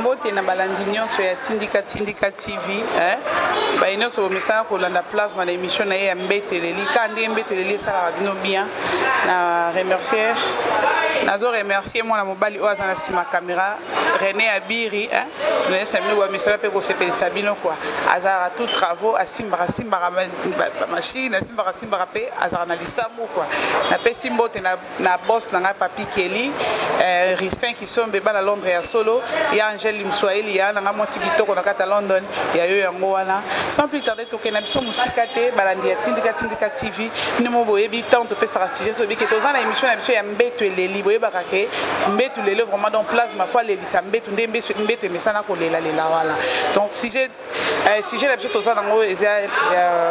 mbote na balandi nyonso ya Tindika TV ba nyonso bomesana kolanda plasma na émission na ye ya mbeteleli kandi mbeteleli sala bino bien na remercier nazo remercier moi na mobali o azana sima caméra René Abiri journaliste bino ba mesala pe ko sepelisa bino quoi azara tout travaux asimbara machine asimbara pe azara na listambo quoi na pesi mbote na boss na papi Kelly Rispin qui sont beba na Londres ya solo ya Angel Mswahili ya nga mosi kitoko na kata London ya yo yango wana sans plus tarder to kena biso musika te balandi ya Tindika TV ni mo boyebi tant to pesa sujet to biki to za na émission na biso ya mbeto eleli boyeba kake mbeto lelo vraiment dans place ma foi leli sa mbeto ndembe mbeto mesana ko lela wala donc sujet la biso to za nango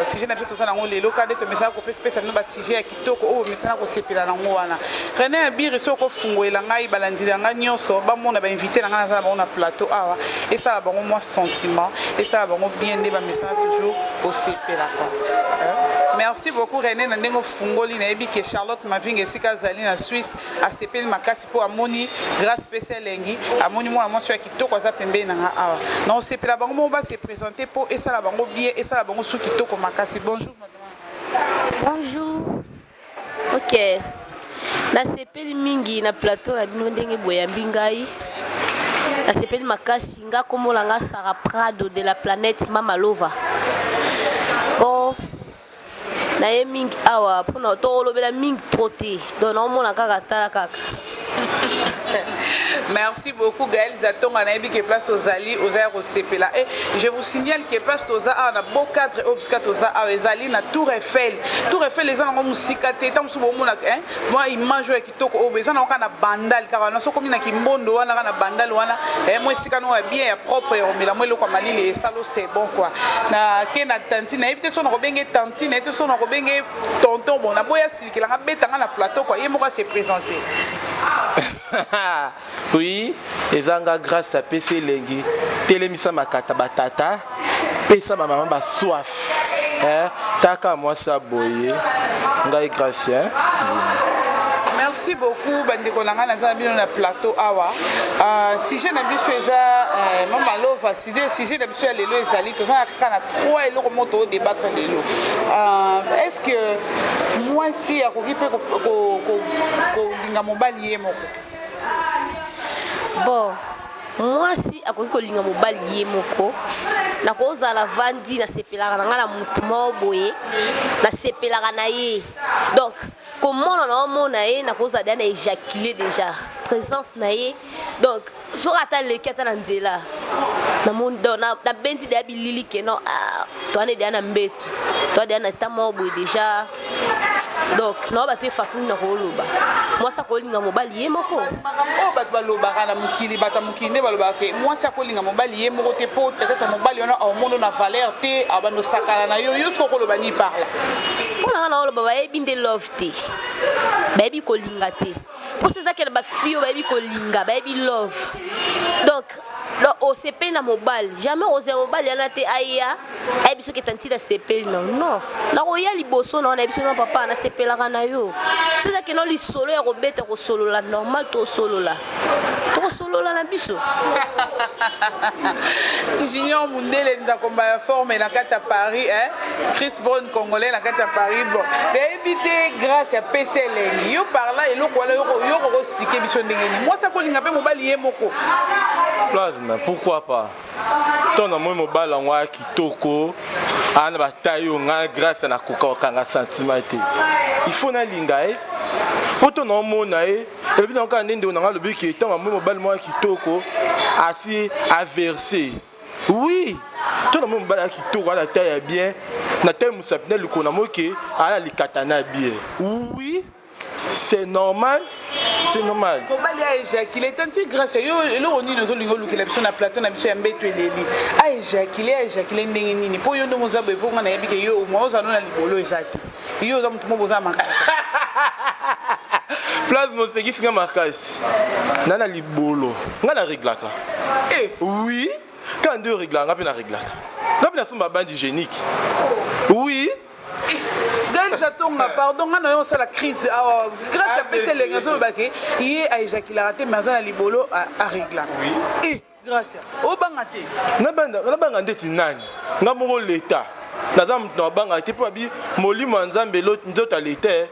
sujet na biso to za nango lelo kande to mesana ko pesa no ba sujet ya kitoko o mesana ko sepela nango wana René Abiri soko fungoela ngai balandi nga nyonso ba mona ba invité na nga na ba plateau awa et ça la bango moi sentiment et ça la bango bien ne ba mesana toujours au sepela quoi merci beaucoup René na ndengo fungoli na ebi ke Charlotte Mavinga esika zali na Suisse a sepeli makasi po amoni grâce spéciale lengi amoni moi ya kitoko za pembe na nga awa na sepela bango mo ba se présenter po et ça la bango bien et ça la bango su kitoko makasi bonjour madame. Bonjour. OK. Na sepeli mingi na plateau na bino ndenge boyambi ngai na sepeli makasi nga komola nga Sarah Prado de la planète Mama Lova. Bon na ye mingi awa pona to lobela mingi troté donc on mona kaka tala kaka. Merci beaucoup Gaël Zaton a nabi que place aux ali aux airs au CPLA et je vous signale que place aux a na beau cadre obscur aux a ezali na Tour Eiffel les gens na musika te tam subo mona moi image ya kitoko o bezana on na bandal car na so komi na kimbondo wana na bandal wana moi sika no bien propre et on met la moi le kwa malili et ça c'est bon quoi na ke na tantine ebite so na robenge tantine ebite so na robenge tonton bon na boya sikila nga betanga na plateau quoi yemo se présenter. Oui, ezanga grâce à PC Lengi, télémisa makata batata, pesa ma maman ba soif. Taka moi ça boye. Ngai grâce Merci beaucoup bandeko langa na zabino na plateau awa. Si je na biso eza Mama Lova si je na biso ya lelo ezali to za kana 3 eloko moto débattre lelo. Est-ce que moi si akoki pe ko linga mobali ye moko? Bon, moi si akoki kolinga mobali ye moko na kozala vandi na sepelaka na nga na mutu mo boye na sepelaka na ye donc comment on mona ye na kozala na éjaculer déjà présence na ye donc so ata le kata na nzela na monde na bendi de bilili ke non to ane de na mbeto to de na tamo boye déjà donc na ba te façon na koloba moi ça kolinga mobali ye moko o bat baloba kana mukili bata mukinde baloba ke moi ça kolinga mobali ye moko te po peut-être mobali ona au monde na valeur te abando sakala na yo yusko koloba ni parla ona na oloba ba ebinde love te ba ebi kolinga te pour ça que ba fio ba ebi kolinga ba ebi love donc au CP na mobile jamais osé mobile yana te aya ay biso ke tantida CP non na ko ya liboso na biso na papa na CP la kana yo c'est ça que non li solo ya ko beta ko solo la normal to solo la na biso Junior Mundele nza komba ya forme na kata Paris Chris Brown congolais na kata Paris bon éviter grâce à PC Lengi yo parla et loko wala yo ko expliquer biso ndengeni moi ça ko linga pe mobali ye moko plasma pourquoi pas ton amour mobile en wa kitoko ana batayo nga grâce na kokanga sentiment il faut na linga photo non mona et puis donc on ndende on a le but qui est amour mobile moi kitoko assez averser oui ton amour mobile kitoko ala taille bien na taille musapina likona moke ala likatana bien oui c'est normal. C'est normal. Comment il est tanti grâce à yo le oni no zolingo lukela biso na plateau na biso ya mbeto eleli a éjaculer ndenge nini po yo ndo mozabe po ngana yebike yo mo za na libolo ezaki yo za mutu mo boza makaka place mo segisi nga makasi nana libolo ngana réglaka oui quand deux réglaka ngapena réglaka ngapena somba bandi hygiénique oui ça tombe pardon on a la crise grâce à PC les gars il a éjaculé mais à libolo à régler oui Gracia. Obangate. Nabanga ndeti nani? Nga moko l'État. Naza mutu banga te po abi molimo nzambe nzota l'État.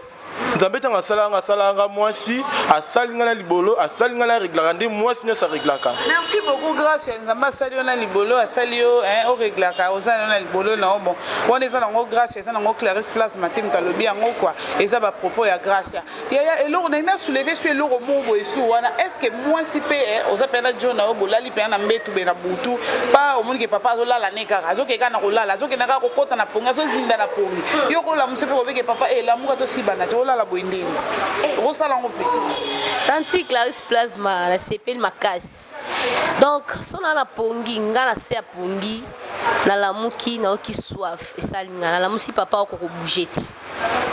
Nzambe tanga salanga mwasi asalinga na libolo asalinga na reglaka nde mwasi nyonso reglaka. Merci beaucoup Gracia. Nzambe asalio na libolo asalio o reglaka ozana na libolo na omo. Wana eza nango Gracia eza nango Clarisse Place matin talobi yango quoi. Eza ba propos ya Gracia. Ya eloko na soulever sur eloko mongo esu wana est-ce que mwasi pe oza pena jona o bolali pe na mbetu be na butu pa omoni ke papa azolala neka azokeka na kolala azokena kokota na ponga azozinda na pongi. Yo kola musepe obeke papa la muka to sibana la boindini. Rosala ngope. Tanti Clarisse Plasma la CP Makasi. Donc son na pongi ngana se a pongi na la muki na oki soif et salinga na la musi papa ko bouger te.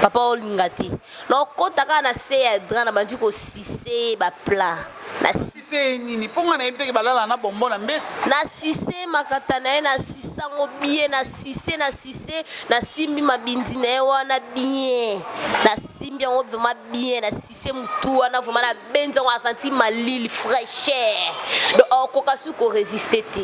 Papa o lingati. Na kota kana se ya drana bandi ko sise ba plat. Na sise nini ponga na yebite ke balala na bombo na mbete. Na sise makata na na sisango bien na sise na simbi mabindi na wana bien. Na simbi on vraiment bien na sise mutu wana vraiment na benza on a senti malili fraîcheur. Donc on kokasu ko résister te.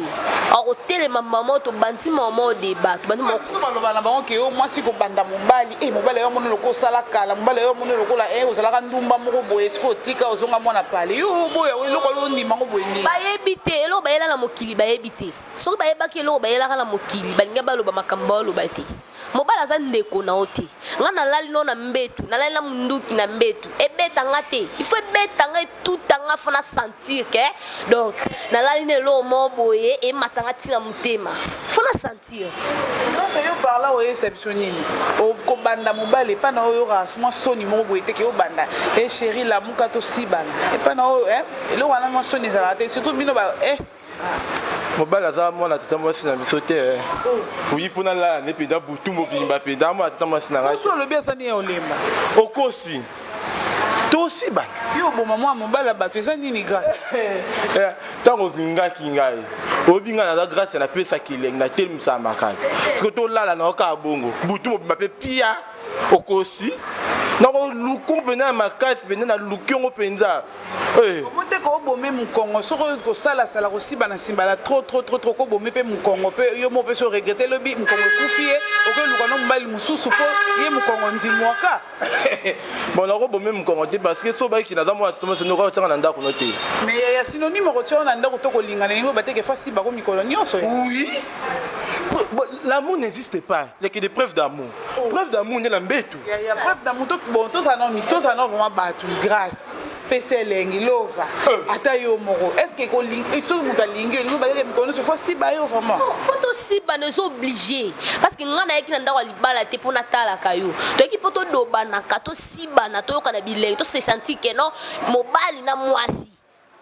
On tele maman to banti maman débat. Banti mo ko baloba na bango ke o mwasi ko banda mobali mobali yo mono loko sala kala mobali yo mono loko la ozala ndumba moko boye sko tika ozonga mwana pale yo boye eloko lo ndima ngo boye ni bayebite elo bayela na mokili bayebite soki bayebaki elo bayela na mokili balinga baloba makambo lo bayete mobala za ndeko na oti nga nalali no na mbetu nalali na munduki na mbetu ebeta nga te il faut ebeta nga tout nga fona sentir que donc nalali ne lo mo boye e matanga tina mutema fona sentir non c'est yo par là o exceptionnel o ko banda mobali pa na yo ra mo soni mo boye te ke o banda e chérie la muka to sibana e pa na o elo wana mo soni za te surtout bino ba mobali aza mwana tata mwasi na biso te oui mpona lala ne mpenza butu mobimba mpenza mwana tata mwasi na ngai oso olobi asani ya olemba okosi tosi bana yo boma mwa mobali ya bato eza nini grâce ntango olingaki ngai oyebi ngai naza grâce napesaki elengi natelemisaka makala soki tolala na okaka bongo butu mobimba mpe pia okosi nakoluku mpenza na makasi mpenza na luki yango mpenza omote ko obome mukongo soko kosalasala kosiba na simbala trop kobome mpe mukongo mpe yo mo mpe so regrete lobi mukongo ekufi ye okeluka no mobali mosusu mpo ye mukongo ndimwaka bon nakobome mukongo te parce que so bayiki naza mwana totomasi noka otianga na ndako no te mais ya synonyme kotianga na ndako to kolingana ningo bateke fasi bako mikolo nyonso oui l'amour n'existe pas il y a que des preuves d'amour preuve d'amour nde na mbetu ya preuve d'amour bon tozana vraiment bato grâce pese elengi lova ata yo moko est-ce que soki moto alingi olingi bayeke mikolo nyonso fo siba yo vraiment faut tosiba ne so obligé parce que nga nayeki na ndako ya libala te mpo natalaka yo toyeki mpo todobanaka tosibana toyokana bilengi tosesenti ke no mobali na mwasi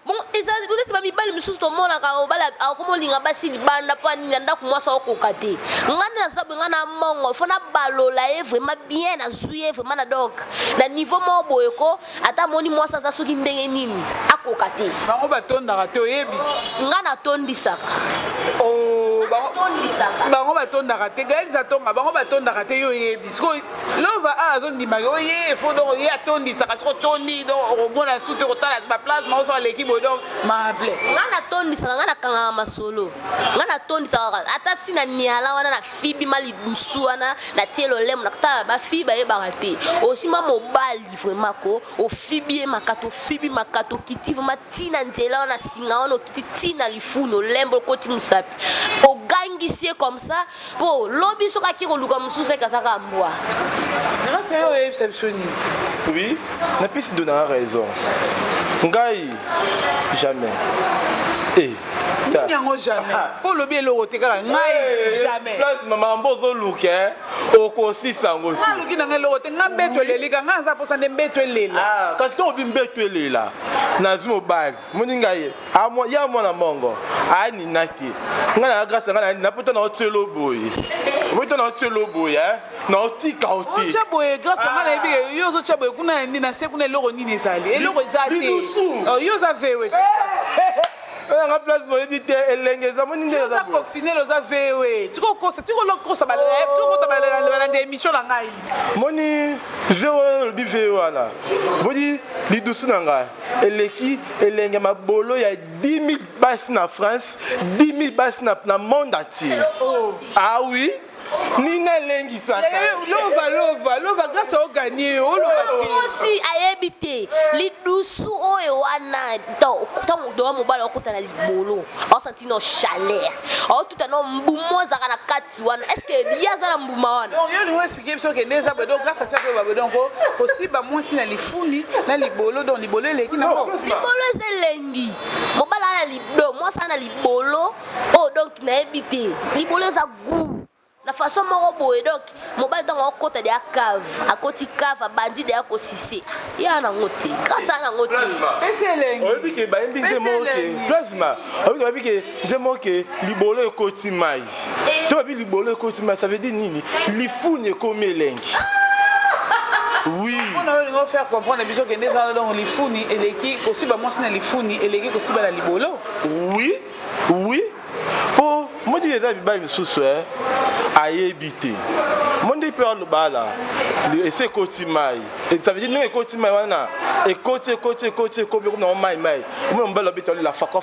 bon eza peut-être ba mibali misusu tomonaka mobali akomolinga basi libanda mpo anini ndako mwasi akokoka te nga nazabe nga na mongo fo na balola ye vraiment bien nazwi ye vraiment na donc na niveau moko boye ko ata moni mwasi aza soki ndenge nini akoka te bango batondaka te oyebi nga natondisaka bango batondaka te gaelisa tonga bango batondaka te yo oyebi siko lova azondimaka oye fo donc ye atondisaka siko tondi donc omona su te kotala baplasma oso aleki boye donc maple nga natondisaka nga nakangaka masolo nga natondisaka ata si na niala wana na fibi ma lidusu wana natie lolemo nakotala bafibi bayebaka te osima mobali vraiment ko ofibi ye makato ofibi makato okiti vraiment tina nzela wana singa wana okiti tina lifuno olembo okoti mosapi ogangisi ye comme ça po lobi soki aki koluka mosusu ekazaka mbwa grâce yo exceptionnel oui napesi donnaka raison ngai jamais yango jamais fo lobi eloko te kaka ngai jamais mama mbo ozoluka okosisa yango te naluki nanga eloko te nga mbeto elelika nga aza posa nde mbeto elela kasi ke obi mbeto elela nazwi mobali moni ngai ya mwana mongo anina te ngai na grâce ngai na poto na otielo boye poto na otielo boye na otika ote otia boye grâce ngai na yebi yo ozotia boye kuna nini na se kuna eloko nini ezali eloko eza te yo oza vewe On a place pour dire elenge za moni ndela za coccinelle oza vewe. Tu kokosa ba tu kokosa ba émission na ngai. Moni vewe le bivewe wala. Moni lidusu na ngai. Eleki elenge mabolo ya 10 000 bases na France, 10 000 bases na monde entier. Ah oui. Nina lengi saka. Lova grâce au gagné aussi ayebité lidusu oyo wana tant do mobala okutana libolo on senti no chaleur on tout no mbumo zaka na kati wana est-ce que yaza na mbuma wana non yo lui expliquer parce que neza bedo grâce à ça que ba donc aussi ba moi si na lifuni na libolo donc libolo eleki na libolo zelengi mobala na libolo moi ça na libolo oh donc na ebité libolo za goût la façon moko boye donc mobile donc okota de cave akoti cave bandi de akosisi ya na ngote grâce à na ngote eseleng oyebi ke ba mbinze moke plasma oyebi ke njemo ke libolo ekoti mai to ba bi libolo ekoti mai ça veut dire nini lifuni ekomi elengi. Oui. On va faire comprendre biso que les gens dans lifuni eleki aussi ba moi na lifuni eleki aussi ba la libolo. Oui. Oui. Pour moi dire ça bi ba misusu ayebité monde peut le bala et c'est côté mai et ça veut dire nous côté mai wana et côté comme non mai on va le béton la foko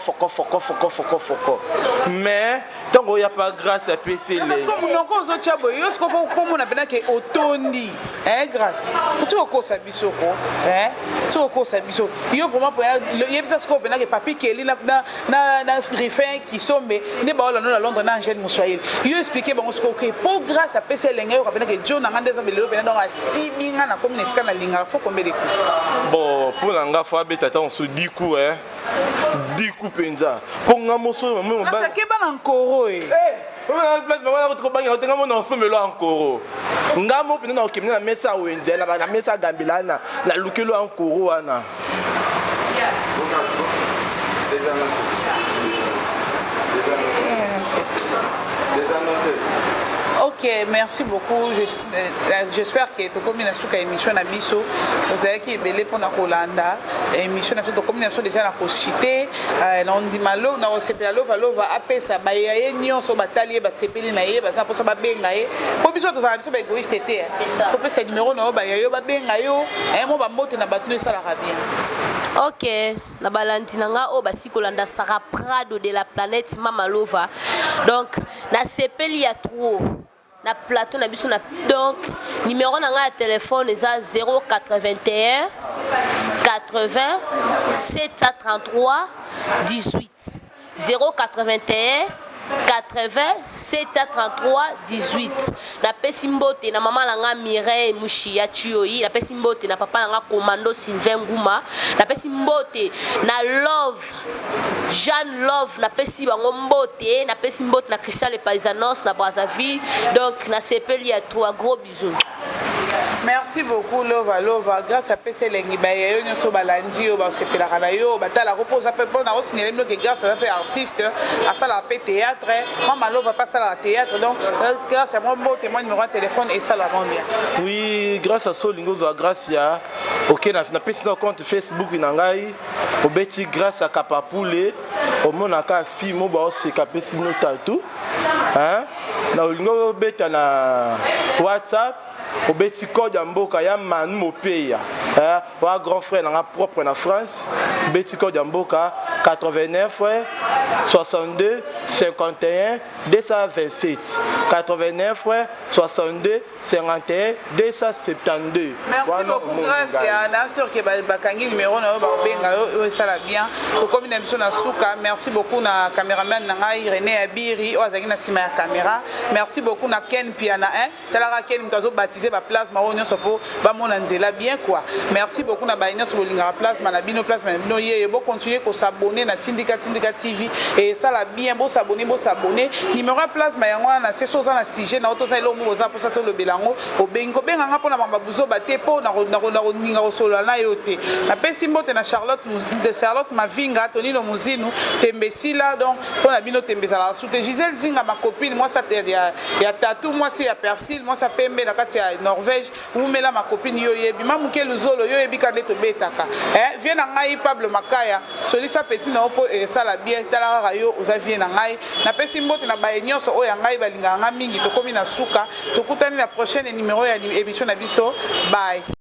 mais tant qu'il y a pas grâce à PC parce que mon oncle aux autres boy est-ce qu'on comme on appelle que otondi grâce tu ko sa biso ko tu ko sa biso yo vraiment pour il y a ça qu'on appelle que papi Kelly na refrain qui sont mais ne ba la Londres na Angèle Moussoyel yo expliquer bon ce que pour grâce à PC lenga yo appelle que John na ngandeza belelo donc à sibinga na comme nesika na linga faut combien de coups bon pour nga faut abeta on se 10 coups 10 coups penza pour nga moso même ba ça ke ba na nkoro on a place mais on a retrouvé ba nga tenga mon ensemble là encore nga mo pena na okemna na mesa wenje na mesa gambilana na lukelo encore wana. Ok, merci beaucoup. J'espère que tu as une émission à Bisso. Vous avez qui est belé pour la Rolanda. Émission à Bisso, comme nous déjà la cité. On dit malo, on a sepelé lova apé ça. Bah y'a ni on se bataille, bah sepelé naïe, bah ça pour ça bah bengaïe. Pour Bisso, tu as Bisso bah égoïste été. C'est ça. Pour ce numéro non bah y'a bah bengaïe. Moi bah moto na battu ça la rabia. Ok, na balantinanga o basi kolanda Sarah Prado de la planète Mamalova. Donc na sepeli ya trop. Na plateau na biso na donc numéro na nga téléphone eza 081 80 733 18 081 80 733 18 na pesi mbote na mama langa Mireille Mushia Chioyi na pesi mbote na papa langa Commando Sylvain Nguma na pesi mbote na Love Jeanne Love na pesi bango mbote na pesi mbote na Christian Le Paisanos na Brazzaville donc na sepeli à toi gros bisous. Merci beaucoup Lova grâce à PC Lengi Baye yo so balandi yo ba sepela kana yo batala repose a peu pour na signaler que grâce à fait artiste à ça la théâtre maman Lova passe à la théâtre donc grâce à mon beau témoin numéro de téléphone et ça la rend bien. Oui, grâce à Solingo de Gracia OK na pesi no compte Facebook na ngai obeti grâce à Kapapule au monaka fimo ba se kapesi no tatou na Olingo beta na WhatsApp au petit code en boka ya manu mopeya wa grand frère na propre na France petit code en boka 89 62 51 227 89 62 51 272. Merci beaucoup grâce à na sûr que bakangi numéro na ba benga yo ça la bien to comme une émission na suka merci beaucoup na caméraman na ngai René Abiri o azaki na sima ya caméra merci beaucoup na Ken Piana talaka Ken mtazo baptiser ba plasma o nyonso po ba mona nzela bien quoi merci beaucoup na ba nyonso bolinga plasma na bino plasma na bino ye bo continuer ko s'abonner na Tindika TV et ça la bien bo s'abonner numéro plasma yango na seso za na sujet na otosa elo mo za pour ça to le belango o bengo benga po na mamba buzo bate po na ninga ko solo na yote na pesi mbote na Charlotte Mavinga Tonino Muzinu Tembesila donc pour na bino tembeza la soute Gisèle Zinga ma copine moi ça ya tatou moi c'est ya Persil moi ça pembe na kati ya ya Norvège umela ma copine yo yebi mamuke luzolo yo yebi kande to betaka vie na ngai Pablo Makaya solisa petit na opo sala bien tala rayo oza vie na ngai na pesi mbote na ba nyonso oya ngai balinga nga mingi to komi na suka to kutani na prochaine numéro ya émission na biso bye.